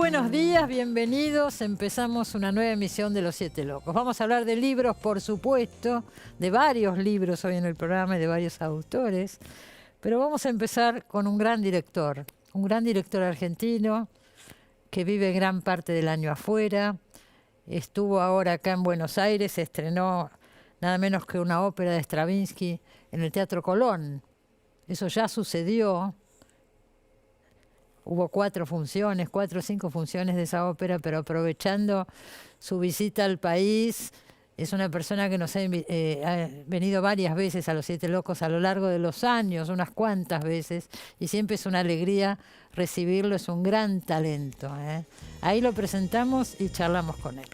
buenos días, bienvenidos. Empezamos una nueva emisión de Los Siete Locos. Vamos a hablar de libros, por supuesto, de varios libros hoy en el programa y de varios autores. Pero vamos a empezar con un gran director argentino que vive gran parte del año afuera. Estuvo ahora acá en Buenos Aires, estrenó nada menos que una ópera de Stravinsky en el Teatro Colón. Eso ya sucedió. Hubo 4 o 5 funciones de esa ópera, pero aprovechando su visita al país, es una persona que nos ha venido varias veces a Los Siete Locos a lo largo de los años, unas cuantas veces, y siempre es una alegría recibirlo, es un gran talento, ¿eh? Ahí lo presentamos y charlamos con él.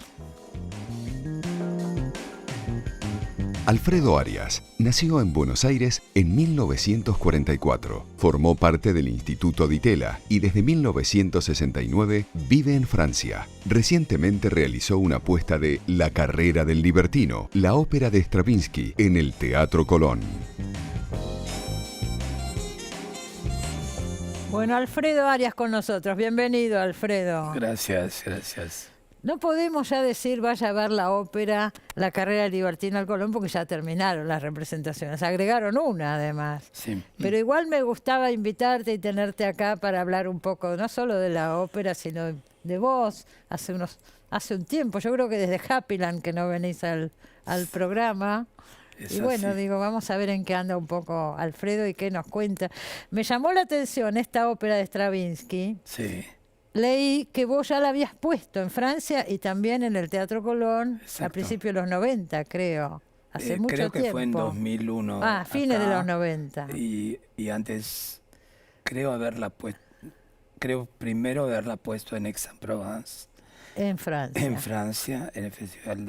Alfredo Arias nació en Buenos Aires en 1944. Formó parte del Instituto Di Tella y desde 1969 vive en Francia. Recientemente realizó una apuesta de La carrera del libertino, la ópera de Stravinsky, en el Teatro Colón. Bueno, Alfredo Arias con nosotros. Bienvenido, Alfredo. Gracias, gracias. No podemos ya decir vaya a ver la ópera La carrera del libertino al Colón porque ya terminaron las representaciones. Agregaron una además. Sí. Pero igual me gustaba invitarte y tenerte acá para hablar un poco no solo de la ópera, sino de vos. Hace un tiempo, yo creo que desde Happyland que no venís al programa. Y bueno, digo, vamos a ver en qué anda un poco Alfredo y qué nos cuenta. Me llamó la atención esta ópera de Stravinsky. Sí. Leí que vos ya la habías puesto en Francia y también en el Teatro Colón. Exacto. A principios de los 90, creo. Hace mucho creo tiempo. que fue en 2001. Fines acá, de los 90. Y antes, creo primero haberla puesto en Aix-en-Provence. En Francia. En Francia, en el Festival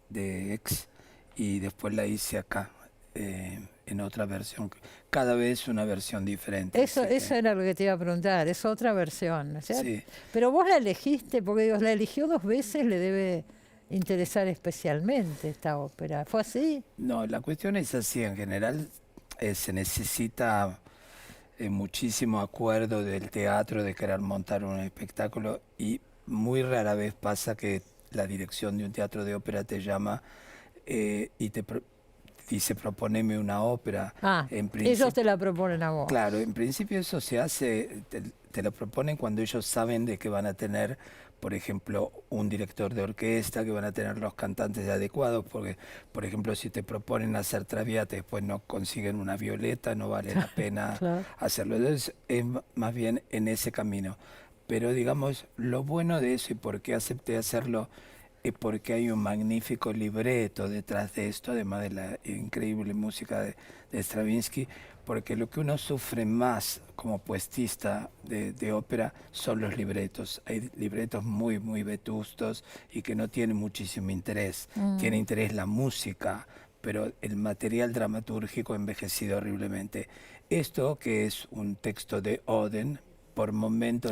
de Aix. Y después la hice acá, en otra versión. Cada vez una versión diferente. Eso era lo que te iba a preguntar, es otra versión, ¿no? Sí. Pero vos la elegiste, porque digo, la eligió 2 veces, le debe interesar especialmente esta ópera. ¿Fue así? No, la cuestión es así, en general se necesita muchísimo acuerdo del teatro de querer montar un espectáculo y muy rara vez pasa que la dirección de un teatro de ópera te llama y te dice proponeme una ópera. Ellos te la proponen a vos. Claro, en principio eso se hace, te lo proponen cuando ellos saben de que van a tener, por ejemplo, un director de orquesta, que van a tener los cantantes adecuados, porque, por ejemplo, si te proponen hacer Traviata y después no consiguen una Violeta, no vale la pena Claro. hacerlo. Entonces es más bien en ese camino. Pero digamos, lo bueno de eso y por qué acepté hacerlo es porque hay un magnífico libreto detrás de esto, además de la increíble música de Stravinsky, porque lo que uno sufre más como puestista de ópera son los libretos. Hay libretos muy, muy vetustos y que no tienen muchísimo interés. Tiene interés la música, pero el material dramatúrgico envejecido horriblemente. Esto, que es un texto de Oden, por momentos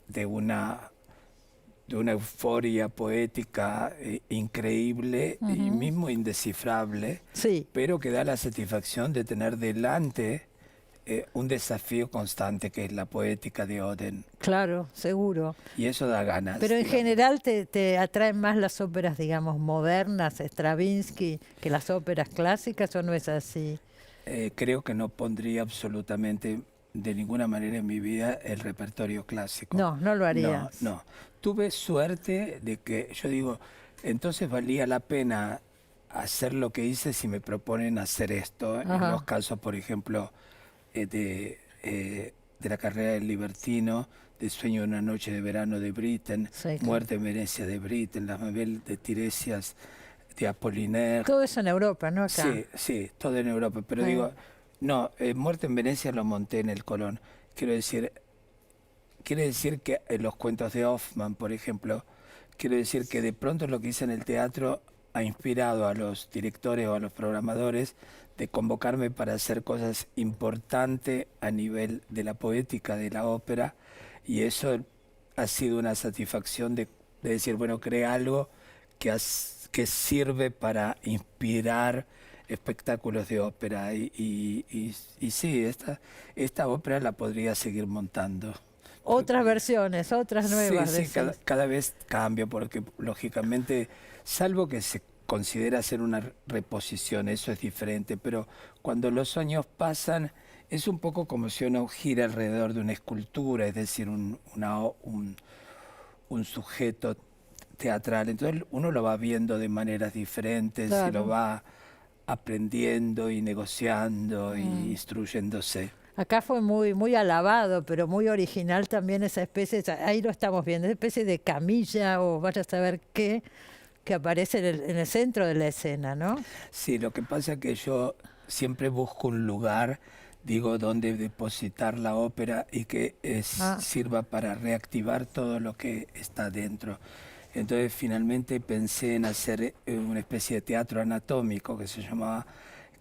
de una euforia poética increíble y mismo indescifrable, pero que da la satisfacción de tener delante un desafío constante que es la poética de Oden. Claro, seguro. Y eso da ganas. Pero en general te atraen más las óperas, digamos, modernas, Stravinsky, que las óperas clásicas, ¿o no es así? Creo que no pondría absolutamente de ninguna manera en mi vida el repertorio clásico. No lo harías. No. Tuve suerte de que, yo digo, entonces valía la pena hacer lo que hice si me proponen hacer esto. En los casos, por ejemplo, de la carrera del libertino, de Sueño de una noche de verano de Britten, Muerte en Venecia de Britten, Las Mabel de Tiresias de Apollinaire. Todo eso en Europa, ¿no? Acá. Sí, todo en Europa. Pero digo, no, Muerte en Venecia lo monté en el Colón. Quiere decir que en los cuentos de Hoffmann, por ejemplo, quiero decir que de pronto lo que hice en el teatro ha inspirado a los directores o a los programadores de convocarme para hacer cosas importantes a nivel de la poética de la ópera, y eso ha sido una satisfacción de decir, bueno, creé algo que sirve para inspirar espectáculos de ópera y sí, esta ópera la podría seguir montando. Otras versiones, otras nuevas. Sí, cada vez cambia, porque lógicamente, salvo que se considera hacer una reposición, eso es diferente, pero cuando los años pasan, es un poco como si uno gira alrededor de una escultura, es decir, un sujeto teatral. Entonces uno lo va viendo de maneras diferentes, Claro. y lo va aprendiendo y negociando y instruyéndose. Acá fue muy, muy alabado, pero muy original también esa especie, ahí lo estamos viendo, esa especie de camilla o vaya a saber qué, que aparece en el centro de la escena, ¿no? Sí, lo que pasa es que yo siempre busco un lugar, digo, donde depositar la ópera y que sirva para reactivar todo lo que está dentro. Entonces finalmente pensé en hacer una especie de teatro anatómico que se llamaba,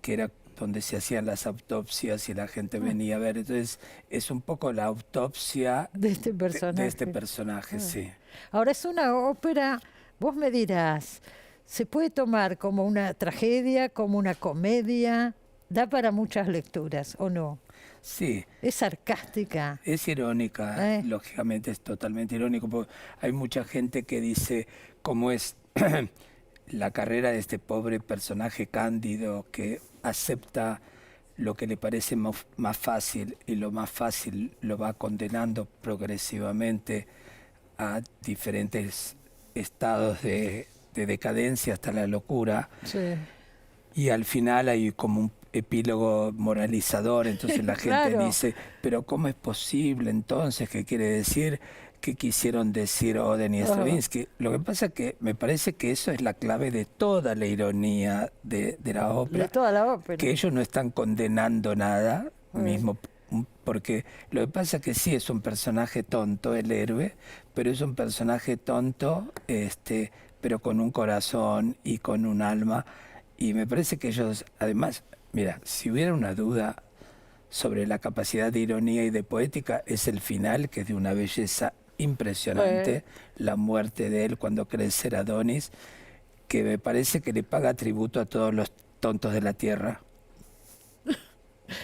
que era donde se hacían las autopsias y la gente venía a ver. Entonces es un poco la autopsia De este personaje. de este personaje, sí. Ahora es una ópera, vos me dirás, ¿se puede tomar como una tragedia, como una comedia? Da para muchas lecturas, ¿o no? Sí. Es sarcástica. Es irónica, lógicamente es totalmente irónico, porque hay mucha gente que dice cómo es la carrera de este pobre personaje cándido que acepta lo que le parece más fácil, y lo más fácil lo va condenando progresivamente a diferentes estados de decadencia hasta la locura. Sí. Y al final hay como un epílogo moralizador, entonces la gente Claro. dice, pero ¿cómo es posible entonces? ¿Qué quiere decir? ¿Qué quisieron decir Oden y Stravinsky? Lo que pasa es que me parece que eso es la clave de toda la ironía de la ópera. De toda la ópera. Que ellos no están condenando nada, mismo, porque lo que pasa es que sí es un personaje tonto, el héroe, pero es un personaje tonto, pero con un corazón y con un alma. Y me parece que ellos, además, mira, si hubiera una duda sobre la capacidad de ironía y de poética, es el final, que es de una belleza impresionante, la muerte de él cuando crece Adonis, que me parece que le paga tributo a todos los tontos de la tierra.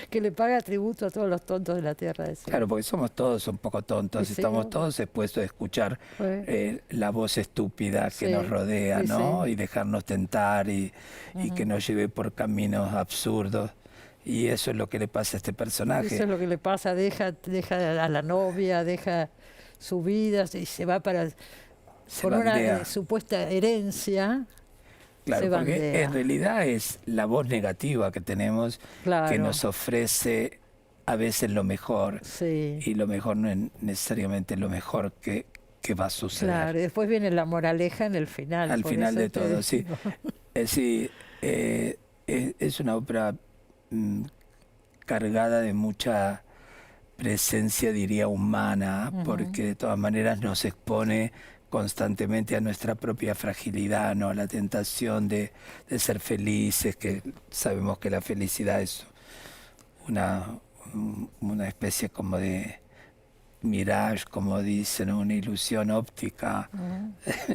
Que le paga tributo a todos los tontos de la tierra. Decía. Claro, porque somos todos un poco tontos, Sí, estamos sí. todos expuestos a escuchar la voz estúpida que Sí, nos rodea, sí, ¿no? sí. Y dejarnos tentar y que nos lleve por caminos absurdos. Y eso es lo que le pasa a este personaje. Eso es lo que le pasa, deja a la novia, deja su vida y se va para con una bandea. supuesta herencia. Claro, se porque bandea. en realidad es la voz negativa que tenemos, Claro. que nos ofrece a veces lo mejor, Sí. y lo mejor no es necesariamente lo mejor que va a suceder. Claro, y después viene la moraleja en el final. Al por final eso de te todo, sí. digo. Sí, es una ópera cargada de mucha presencia, diría, humana, porque de todas maneras nos expone constantemente a nuestra propia fragilidad, ¿no? A la tentación de ser felices, que sabemos que la felicidad es una especie como de mirage, como dicen, una ilusión óptica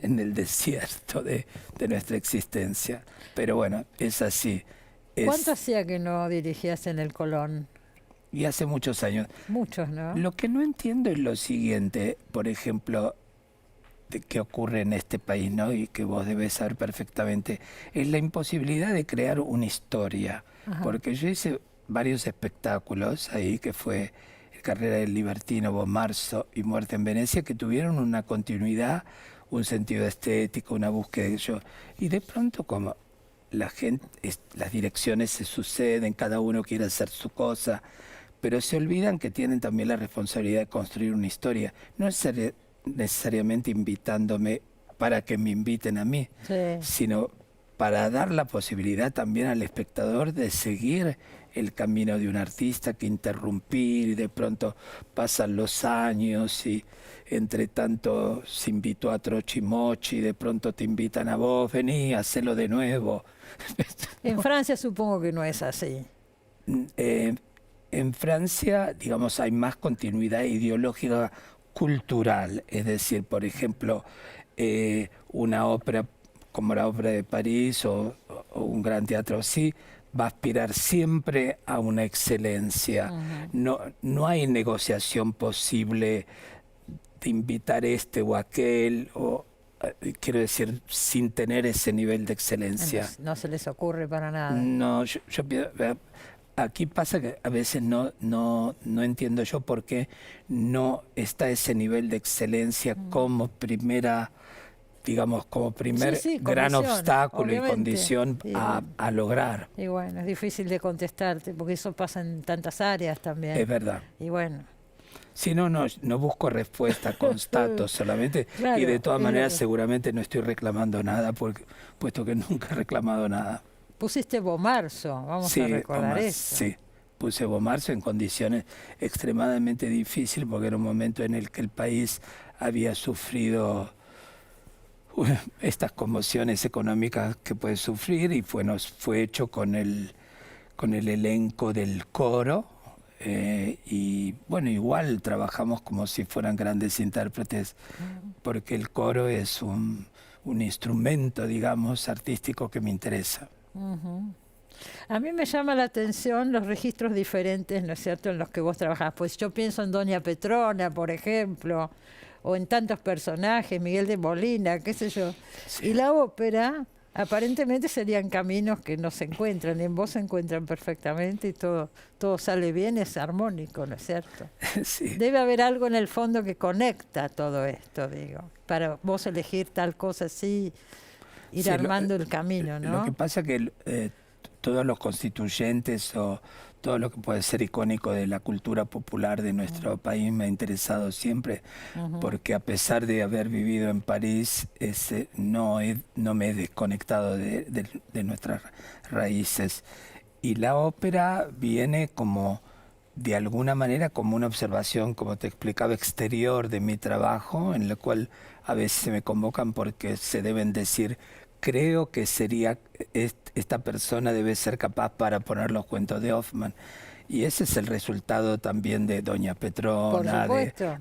en el desierto de nuestra existencia. Pero bueno, es así. ¿Cuánto hacía que no dirigías en el Colón? Y hace muchos años. Muchos, ¿no? Lo que no entiendo es lo siguiente, por ejemplo, de qué ocurre en este país, ¿no? Y que vos debes saber perfectamente, es la imposibilidad de crear una historia. Ajá. Porque yo hice varios espectáculos ahí, que fue Carrera del Libertino, Bomarzo y Muerte en Venecia, que tuvieron una continuidad, un sentido estético, una búsqueda de yo. Y de pronto, como la gente, las direcciones se suceden, cada uno quiere hacer su cosa, pero se olvidan que tienen también la responsabilidad de construir una historia. No es necesariamente invitándome para que me inviten a mí, Sí. sino para dar la posibilidad también al espectador de seguir el camino de un artista, que interrumpir, y de pronto pasan los años y entre tanto se invitó a Trochimochi y de pronto te invitan a vos, vení, hacelo de nuevo. En Francia supongo que no es así. En Francia, digamos, hay más continuidad ideológica cultural, es decir, por ejemplo, una ópera como la Ópera de París o un gran teatro así, va a aspirar siempre a una excelencia. No hay negociación posible de invitar este o aquel, o quiero decir, sin tener ese nivel de excelencia. No se les ocurre para nada. No, yo aquí pasa que a veces no entiendo yo por qué no está ese nivel de excelencia como primera, digamos, como primer gran obstáculo obviamente, y condición a lograr. Y bueno, es difícil de contestarte porque eso pasa en tantas áreas también. Es verdad. Y bueno. Si no busco respuesta, constato solamente. Claro, y de todas maneras seguramente no estoy reclamando nada, puesto que nunca he reclamado nada. Pusiste Bomarzo, vamos a recordar eso. Sí, puse Bomarzo en condiciones extremadamente difíciles, porque era un momento en el que el país había sufrido estas conmociones económicas que puede sufrir, y fue hecho con el elenco del coro. Y bueno, igual trabajamos como si fueran grandes intérpretes, porque el coro es un instrumento, digamos, artístico que me interesa. A mí me llama la atención los registros diferentes, ¿no es cierto?, en los que vos trabajás. Pues yo pienso en Doña Petrona, por ejemplo, o en tantos personajes, Miguel de Molina, qué sé yo. Sí. Y la ópera, aparentemente serían caminos que no se encuentran, y en vos se encuentran perfectamente y todo sale bien, es armónico, ¿no es cierto? Sí. Debe haber algo en el fondo que conecta todo esto, digo, para vos elegir tal cosa así, ir armando el camino, ¿no? Lo que pasa es que todos los constituyentes o todo lo que puede ser icónico de la cultura popular de nuestro país me ha interesado siempre, porque a pesar de haber vivido en París, no me he desconectado de nuestras raíces. Y la ópera viene como, de alguna manera, como una observación, como te explicaba, exterior de mi trabajo, en la cual a veces se me convocan porque se deben decir: creo que esta persona debe ser capaz para poner los cuentos de Hoffmann. Y ese es el resultado también de Doña Petrona,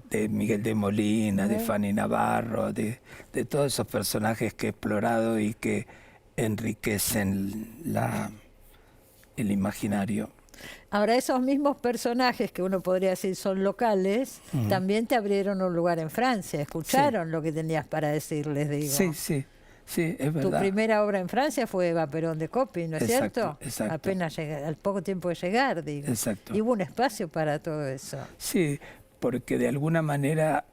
de Miguel de Molina, de Fanny Navarro, de todos esos personajes que he explorado y que enriquecen el imaginario. Ahora, esos mismos personajes que uno podría decir son locales, también te abrieron un lugar en Francia, escucharon lo que tenías para decirles, digo. Sí, es verdad. Tu primera obra en Francia fue Eva Perón de Coppi, ¿no es cierto? Exacto. Apenas al poco tiempo de llegar, digo. Exacto. Y hubo un espacio para todo eso. Sí, porque de alguna manera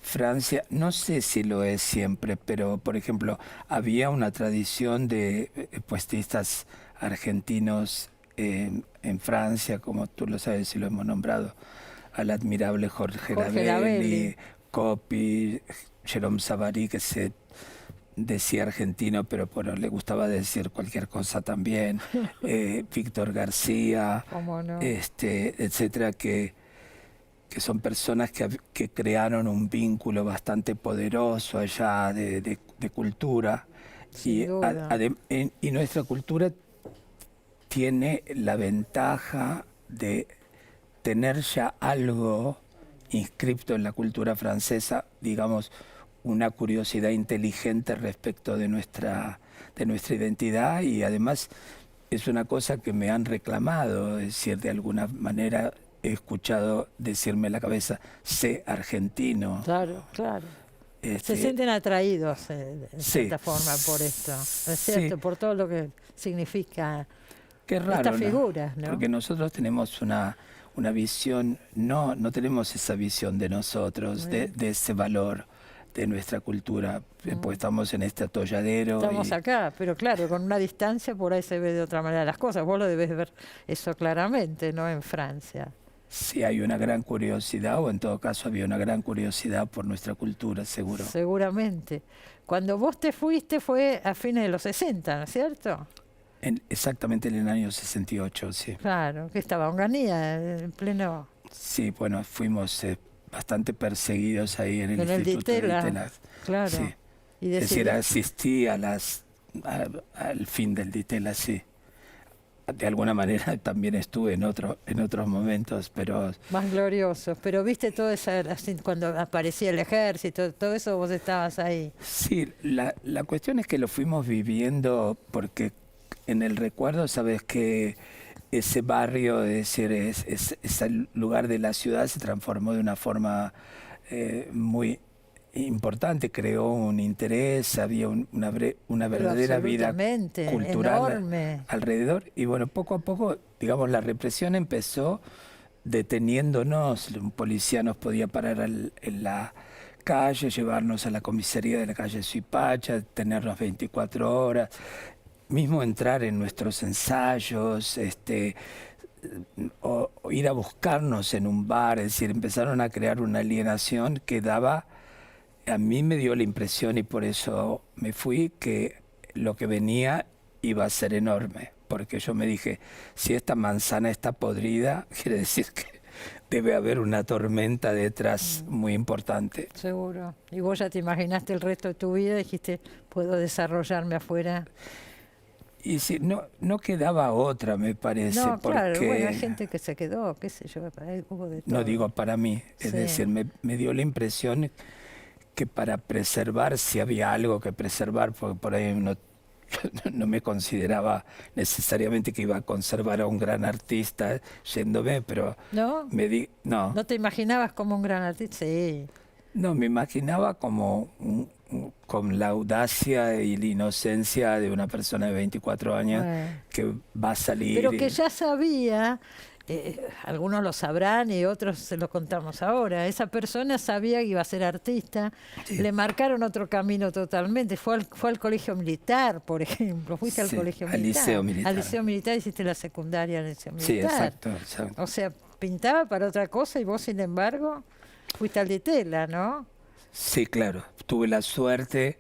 Francia, no sé si lo es siempre, pero por ejemplo, había una tradición de puestistas argentinos en Francia, como tú lo sabes y lo hemos nombrado, al admirable Jorge Ravelli, Coppi, Jérôme Savary, que se decía argentino, pero bueno, le gustaba decir cualquier cosa también, Víctor García, no? Etcétera, que son personas que crearon un vínculo bastante poderoso allá de cultura. Y nuestra cultura tiene la ventaja de tener ya algo inscripto en la cultura francesa, digamos, una curiosidad inteligente respecto de nuestra identidad, y además es una cosa que me han reclamado, es decir, de alguna manera he escuchado decirme en la cabeza: sé argentino. Claro. Se sienten atraídos de cierta forma por esto, ¿no es cierto? Por todo lo que significa. Qué raro, estas figuras, ¿no? Porque nosotros tenemos una visión, no tenemos esa visión de nosotros, de ese valor de nuestra cultura, pues estamos en este atolladero. Estamos acá, pero claro, con una distancia por ahí se ve de otra manera las cosas. Vos lo debes ver eso claramente, ¿no? En Francia. Sí, hay una gran curiosidad, o en todo caso había una gran curiosidad por nuestra cultura, seguro. Seguramente. Cuando vos te fuiste fue a fines de los 60, ¿no es cierto? Exactamente en el año 68, sí. Claro, que estaba Onganía en pleno... Sí, bueno, fuimos bastante perseguidos ahí en el Instituto de Ditela. Claro. Sí. Es decir, asistí al fin del Ditela, sí. De alguna manera también estuve en otros momentos, pero... Más gloriosos, pero viste todo eso, cuando aparecía el ejército, todo eso, vos estabas ahí. Sí, la cuestión es que lo fuimos viviendo porque en el recuerdo, sabes que ese barrio, es decir, ese lugar de la ciudad se transformó de una forma muy importante, creó un interés, había una Pero verdadera vida absolutamente, cultural enorme. alrededor. Y bueno, poco a poco, digamos, la represión empezó deteniéndonos. Un policía nos podía parar en la calle, llevarnos a la comisaría de la calle Suipacha, tenernos 24 horas, mismo entrar en nuestros ensayos, o ir a buscarnos en un bar. Es decir, empezaron a crear una alienación que daba, a mí me dio la impresión, y por eso me fui, que lo que venía iba a ser enorme, porque yo me dije, si esta manzana está podrida, quiere decir que debe haber una tormenta detrás muy importante. Seguro. Y vos ya te imaginaste el resto de tu vida, dijiste, puedo desarrollarme afuera. Y si no quedaba otra, me parece, No, claro, porque bueno, hay gente que se quedó, qué sé yo, hubo de todo. no digo para mí, es Sí. decir, me dio la impresión que para preservar, si había algo que preservar, porque por ahí no me consideraba necesariamente que iba a conservar a un gran artista yéndome, pero ¿No? no, ¿No te imaginabas como un gran artista? Sí. no, me imaginaba como con la audacia y la inocencia de una persona de 24 años Bueno. que va a salir. Pero que ya sabía, algunos lo sabrán y otros se lo contamos ahora, esa persona sabía que iba a ser artista, Sí. le marcaron otro camino totalmente, fue al colegio militar, por ejemplo, fuiste al Sí, colegio al militar. liceo militar. Al liceo militar, hiciste la secundaria en el liceo Sí, militar. exacto. O sea, pintaba para otra cosa y vos, sin embargo, fuiste al de tela, ¿no? Sí, claro. Tuve la suerte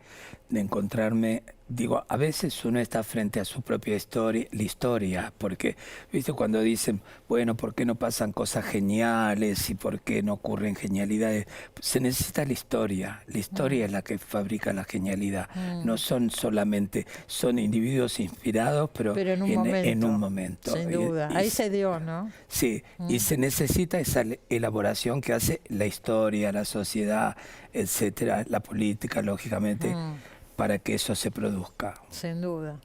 de encontrarme, digo, a veces uno está frente a su propia historia, porque, viste, cuando dicen, bueno, ¿por qué no pasan cosas geniales y por qué no ocurren genialidades? Se necesita la historia es la que fabrica la genialidad. No son solamente, son individuos inspirados, pero Pero en un en momento. un momento. Sin duda. Ahí se dio, ¿no? Sí, y se necesita esa elaboración que hace la historia, la sociedad, etcétera, la política, lógicamente, para que eso se produzca. Sin duda.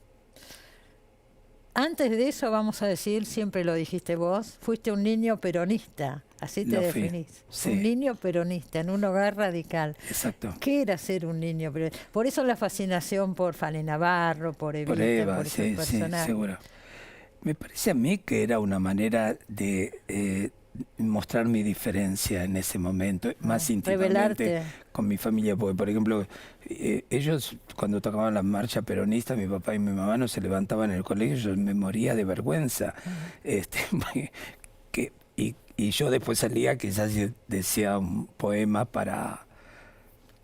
Antes de eso, vamos a decir, siempre lo dijiste vos, fuiste un niño peronista, así te Lo fui, definís. sí. Un niño peronista, en un hogar radical. Exacto. ¿Qué era ser un niño peronista? Por eso la fascinación por Fanny Navarro, por Evita, Por Eva, por esos sí, personajes. seguro. Me parece a mí que era una manera de mostrar mi diferencia en ese momento, más íntimamente revelarte. con mi familia, porque por ejemplo, ellos cuando tocaban la marcha peronista, mi papá y mi mamá no se levantaban en el colegio, yo me moría de vergüenza. Y yo después salía, quizás decía un poema para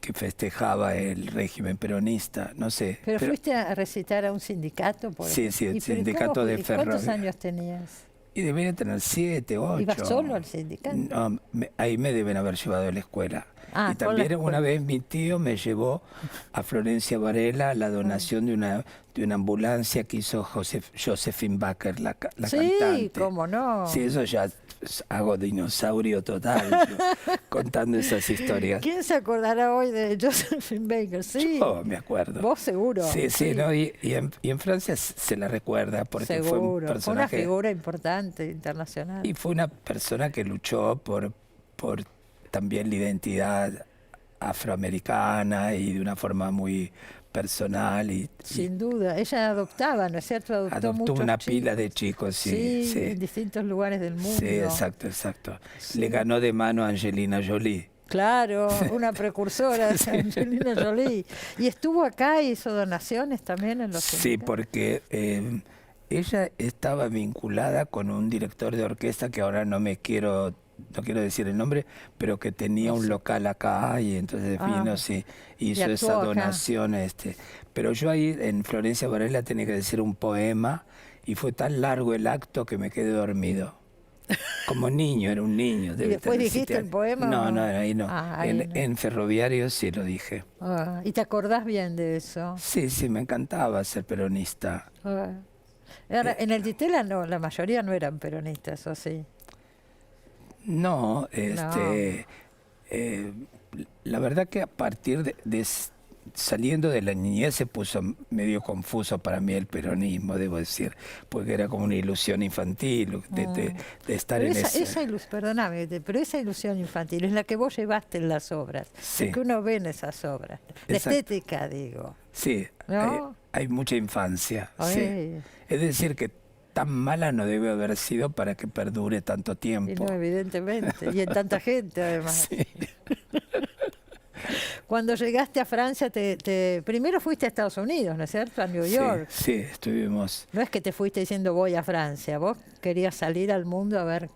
que festejaba el régimen peronista, no sé. Pero fuiste a recitar a un sindicato, por Sí, ejemplo. sí, el ¿Y pero sindicato cómo de fue? ¿Y ¿Cuántos ferrovías. años tenías? Y debería tener 7, 8. ¿Ibas solo al sindicato? No, ahí me deben haber llevado a la escuela. Ah, Y con la también escuela. una vez mi tío me llevó a Florencia Varela la donación de una ambulancia que hizo Josephine Baker, la Sí, cantante. cómo no. Sí, eso ya hago dinosaurio total, yo, contando esas historias. ¿Quién se acordará hoy de Josephine Baker? Sí. Yo me acuerdo. Vos seguro. Sí, ¿no? Y en Francia se la recuerda porque seguro. fue un Fue una personaje. figura importante internacional. Y fue una persona que luchó por también la identidad afroamericana y de una forma muy personal. Y Sin duda. Ella adoptaba, ¿no es cierto? adoptó muchos una chicos. pila de chicos, sí. En distintos lugares del mundo. Sí, exacto. Sí. Le ganó de mano a Angelina Jolie. Claro, una precursora de Angelina Jolie. ¿Y estuvo acá y hizo donaciones también en los Sí, sindicatos? porque ella estaba vinculada con un director de orquesta que ahora no quiero decir el nombre, pero que tenía un local acá y entonces vino, sí, hizo actuó esa acá. donación. Pero yo ahí en Florencia Varela tenía que decir un poema y fue tan largo el acto que me quedé dormido. Como niño, era un niño. ¿Y después dijiste el poema? No, ahí no. Ahí no. En Ferroviario sí lo dije. ¿Y te acordás bien de eso? Sí, me encantaba ser peronista. Ahora, en el Ditela no, la mayoría no eran peronistas, ¿o sí? No, la verdad que a partir saliendo de la niñez se puso medio confuso para mí el peronismo, debo decir, porque era como una ilusión infantil de estar pero en ese... perdóname, pero esa ilusión infantil es la que vos llevaste en las obras, Sí. lo que uno ve en esas obras, la Exacto. estética, digo. Sí, ¿No? hay mucha infancia. Sí. Ay. Es decir, que tan mala no debe haber sido para que perdure tanto Y tiempo. no, evidentemente, y en tanta gente además. Sí. Cuando llegaste a Francia, primero fuiste a Estados Unidos, ¿no es cierto? A New York. Sí, estuvimos. No es que te fuiste diciendo voy a Francia, vos querías salir al mundo a ver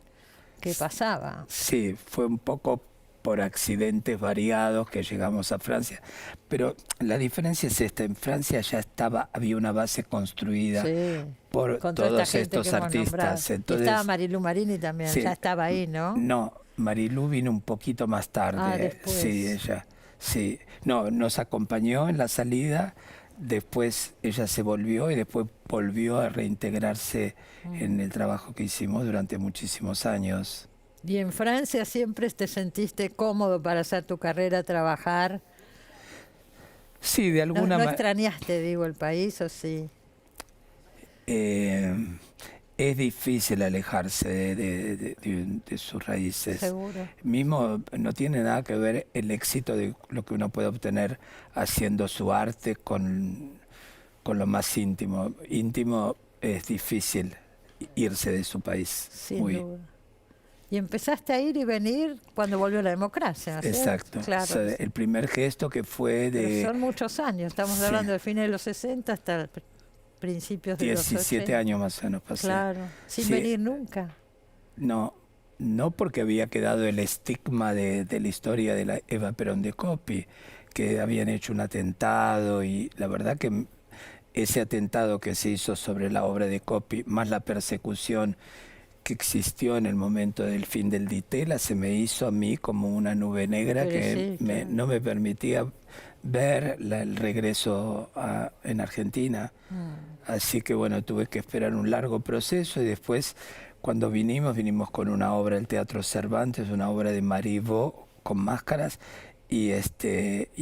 qué pasaba. Sí, fue un poco por accidentes variados que llegamos a Francia. Pero la diferencia es esta, en Francia ya había una base construida Sí, por con toda todos esta gente estos que hemos nombrado. artistas. Y Entonces, estaba Marilu Marini también, sí, ya estaba ahí, ¿no? no, Marilú vino un poquito más tarde. Ah, después. Sí, ella. Sí. No, nos acompañó en la salida, después ella se volvió y después volvió a reintegrarse en el trabajo que hicimos durante muchísimos años. Y en Francia siempre te sentiste cómodo para hacer tu carrera, trabajar. Sí, de ¿No, alguna no manera. extrañaste, digo, el país o sí? Es difícil alejarse de sus raíces. Seguro. Mismo no tiene nada que ver el éxito de lo que uno puede obtener haciendo su arte con lo más íntimo. Íntimo es difícil irse de su país. Sin duda. Y empezaste a ir y venir cuando volvió la democracia, ¿no es cierto? Exacto. Claro. O sea, el primer gesto que fue Pero de son muchos años, estamos Sí. hablando de fines de los 60 hasta principios de los 17 80. años más o menos pasé. Claro, sin Sí. venir nunca. No, no porque había quedado el estigma de la historia de la Eva Perón de Coppi, que habían hecho un atentado y la verdad que ese atentado que se hizo sobre la obra de Coppi, más la persecución que existió en el momento del fin del Ditela, se me hizo a mí como una nube negra Pero que sí, claro. no me permitía ver el regreso en Argentina. Así que bueno, tuve que esperar un largo proceso y después cuando vinimos con una obra del Teatro Cervantes, una obra de Marivaux con máscaras y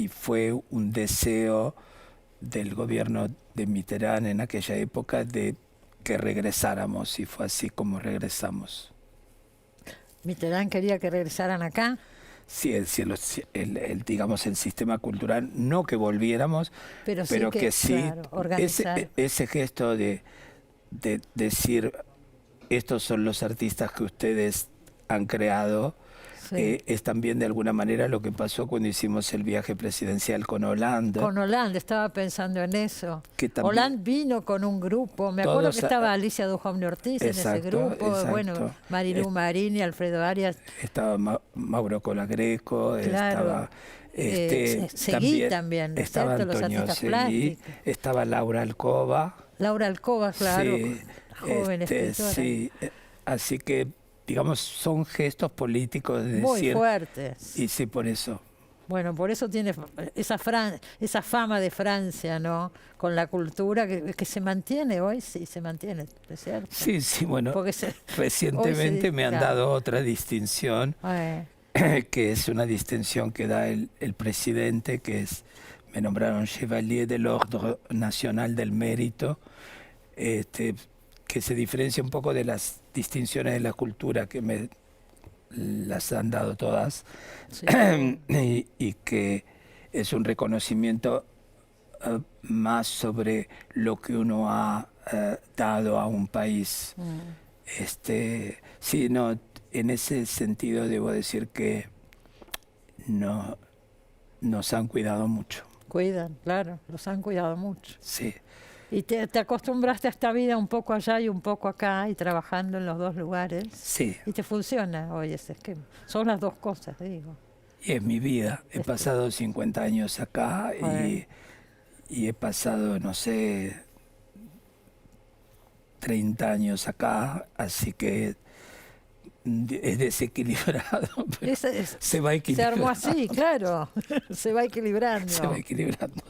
fue un deseo del gobierno de Mitterrand en aquella época de que regresáramos y fue así como regresamos. Mitterrand quería que regresaran acá, Sí, digamos el sistema cultural, no que volviéramos, pero que sí, claro, organizar. ese gesto de decir, estos son los artistas que ustedes han creado, Sí. es también de alguna manera lo que pasó cuando hicimos el viaje presidencial con Hollande. Con Hollande, estaba pensando en eso. Que también- Hollande vino con un grupo, me acuerdo Todos que estaba Alicia Duhovne Ortiz en ese Exacto, grupo, exacto. bueno, Marilu Marini, Alfredo Arias. Estaba Mauro Colagreco, Claro. estaba Seguí también, ¿no es estaba cierto? Los Antonio artistas Seguí, plásticos. estaba Laura Alcoba. Laura Alcoba, claro, Sí, joven escritora. sí, así que digamos son gestos políticos de Muy decir fuertes. y sí, por eso. Bueno, por eso tiene esa fama de Francia, ¿no? Con la cultura que se mantiene hoy, sí, se mantiene, ¿es cierto? Sí, sí, bueno, Porque recientemente hoy me han claro. dado otra distinción, que es una distinción que da el presidente, me nombraron Chevalier de l'Ordre National del Mérito, que se diferencia un poco de las distinciones de la cultura que me las han dado todas, Sí. y que es un reconocimiento más sobre lo que uno ha dado a un país. Sí, no, en ese sentido debo decir que no, nos han cuidado mucho. Cuidan, claro, los han cuidado mucho. Sí. ¿Y te acostumbraste a esta vida un poco allá y un poco acá y trabajando en los dos lugares? Sí, ¿Y te funciona hoy ese esquema? Son las dos cosas, digo. y es mi vida. He pasado 50 años acá y he pasado, no sé, 30 años acá, así que es desequilibrado, pero se va Se equilibrando. armó así, claro. Se va equilibrando. Se va equilibrando.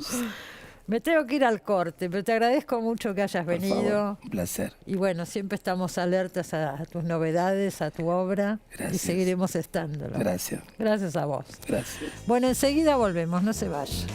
Me tengo que ir al corte, pero te agradezco mucho que hayas Por venido. favor, un placer. Y bueno, siempre estamos alertas a tus novedades, a tu obra. Gracias. Y seguiremos estándolo. Gracias. Gracias a vos. Gracias. Bueno, enseguida volvemos, no se vaya.